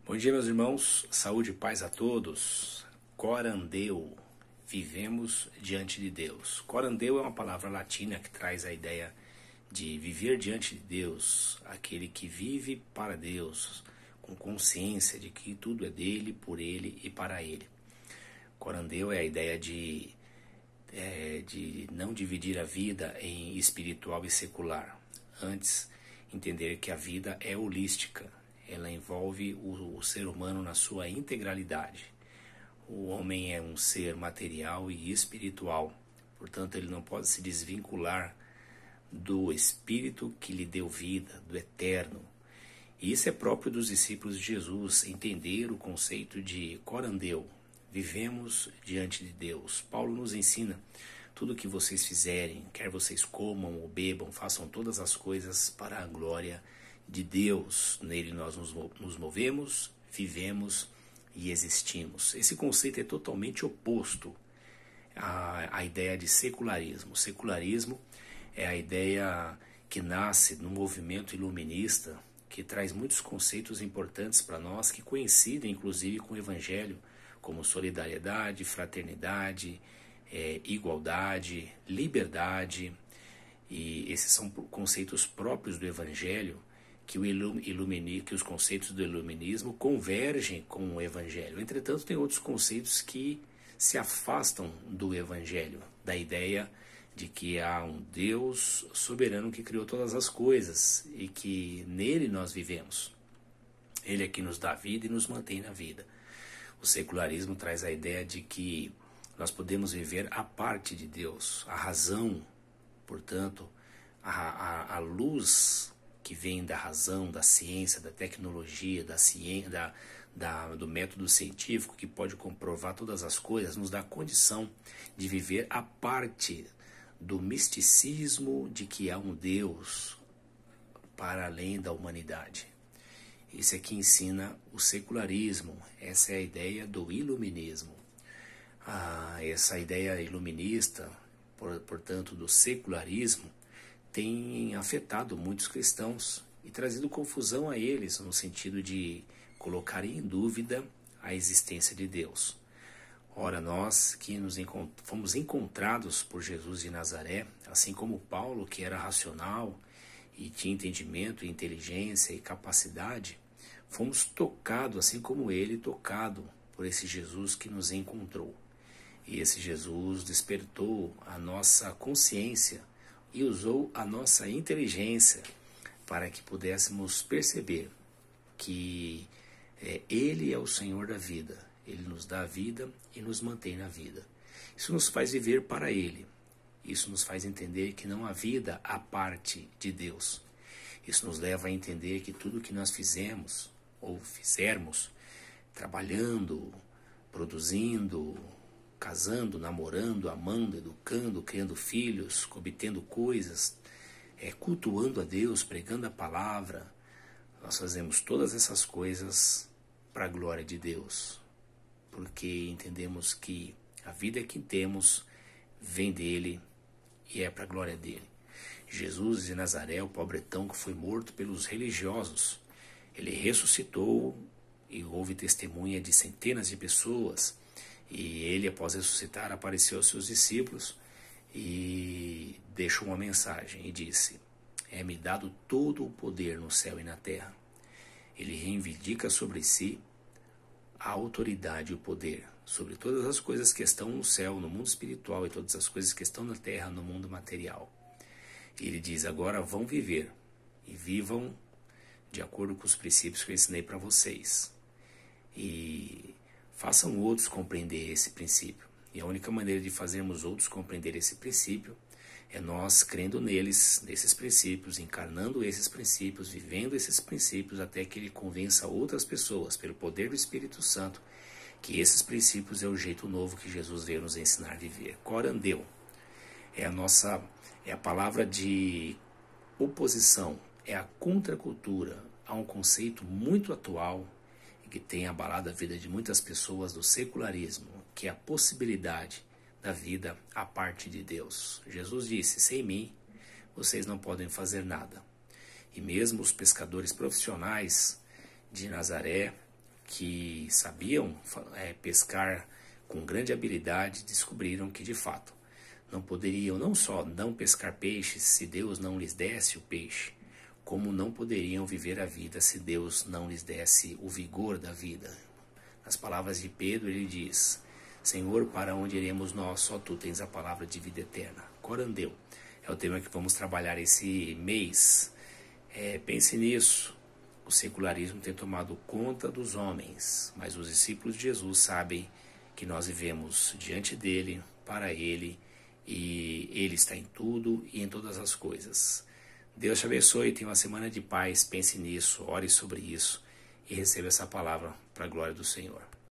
Bom dia, meus irmãos. Saúde e paz a todos. Corandeu. Vivemos diante de Deus. Corandeu é uma palavra latina que traz a ideia de viver diante de Deus, aquele que vive para Deus, com consciência de que tudo é dele, por ele e para ele. Corandeu é a ideia de não dividir a vida em espiritual e secular. Antes, entender que a vida é holística. Ela envolve o ser humano na sua integralidade. O homem é um ser material e espiritual, portanto ele não pode se desvincular do Espírito que lhe deu vida, do eterno. E isso é próprio dos discípulos de Jesus, entender o conceito de corandeu. Vivemos diante de Deus. Paulo nos ensina: tudo que vocês fizerem, quer vocês comam ou bebam, façam todas as coisas para a glória de Deus. Nele nós nos movemos, vivemos e existimos. Esse conceito é totalmente oposto à ideia de secularismo. O secularismo é a ideia que nasce no movimento iluminista, que traz muitos conceitos importantes para nós, que coincidem inclusive com o Evangelho, como solidariedade, fraternidade, igualdade, liberdade. E esses são conceitos próprios do Evangelho, que os conceitos do iluminismo convergem com o Evangelho. Entretanto, tem outros conceitos que se afastam do Evangelho, da ideia de que há um Deus soberano que criou todas as coisas e que nele nós vivemos. Ele é que nos dá vida e nos mantém na vida. O secularismo traz a ideia de que nós podemos viver à parte de Deus. A razão, portanto, a luz que vem da razão, da ciência, da tecnologia, do método científico que pode comprovar todas as coisas, nos dá a condição de viver à parte do misticismo de que há um Deus para além da humanidade. Isso é que ensina o secularismo. Essa é a ideia do iluminismo. Essa ideia iluminista, portanto, do secularismo, tem afetado muitos cristãos e trazido confusão a eles, no sentido de colocarem em dúvida a existência de Deus. Ora, nós que fomos encontrados por Jesus de Nazaré, assim como Paulo, que era racional e tinha entendimento, inteligência e capacidade, fomos tocados, assim como ele, tocado por esse Jesus que nos encontrou. E esse Jesus despertou a nossa consciência e usou a nossa inteligência para que pudéssemos perceber que Ele é o Senhor da vida. Ele nos dá a vida e nos mantém na vida. Isso nos faz viver para Ele. Isso nos faz entender que não há vida à parte de Deus. Isso nos leva a entender que tudo que nós fizemos ou fizermos, trabalhando, produzindo, casando, namorando, amando, educando, criando filhos, obtendo coisas, cultuando a Deus, pregando a palavra, nós fazemos todas essas coisas para a glória de Deus, porque entendemos que a vida que temos vem dele e é para a glória dele. Jesus de Nazaré, o pobretão que foi morto pelos religiosos, ele ressuscitou e houve testemunha de centenas de pessoas. E ele, após ressuscitar, apareceu aos seus discípulos e deixou uma mensagem e disse: é-me dado todo o poder no céu e na terra. Ele reivindica sobre si a autoridade e o poder sobre todas as coisas que estão no céu, no mundo espiritual, e todas as coisas que estão na terra, no mundo material. E ele diz: agora vão viver e vivam de acordo com os princípios que eu ensinei para vocês. E façam outros compreender esse princípio. E a única maneira de fazermos outros compreender esse princípio é nós crendo nesses princípios, encarnando esses princípios, vivendo esses princípios, até que ele convença outras pessoas, pelo poder do Espírito Santo, que esses princípios é o jeito novo que Jesus veio nos ensinar a viver. Corandeu é a palavra de oposição, é a contracultura a um conceito muito atual que tem abalado a vida de muitas pessoas do secularismo, que é a possibilidade da vida à parte de Deus. Jesus disse: sem mim vocês não podem fazer nada. E mesmo os pescadores profissionais de Nazaré, que sabiam pescar com grande habilidade, descobriram que de fato não poderiam não só não pescar peixes se Deus não lhes desse o peixe, como não poderiam viver a vida se Deus não lhes desse o vigor da vida. Nas palavras de Pedro ele diz: Senhor, para onde iremos nós? Só Tu tens a palavra de vida eterna. Corandeu é o tema que vamos trabalhar esse mês. Pense nisso. O secularismo tem tomado conta dos homens, mas os discípulos de Jesus sabem que nós vivemos diante dele, para ele, e ele está em tudo e em todas as coisas. Deus te abençoe, tenha uma semana de paz, pense nisso, ore sobre isso e receba essa palavra para a glória do Senhor.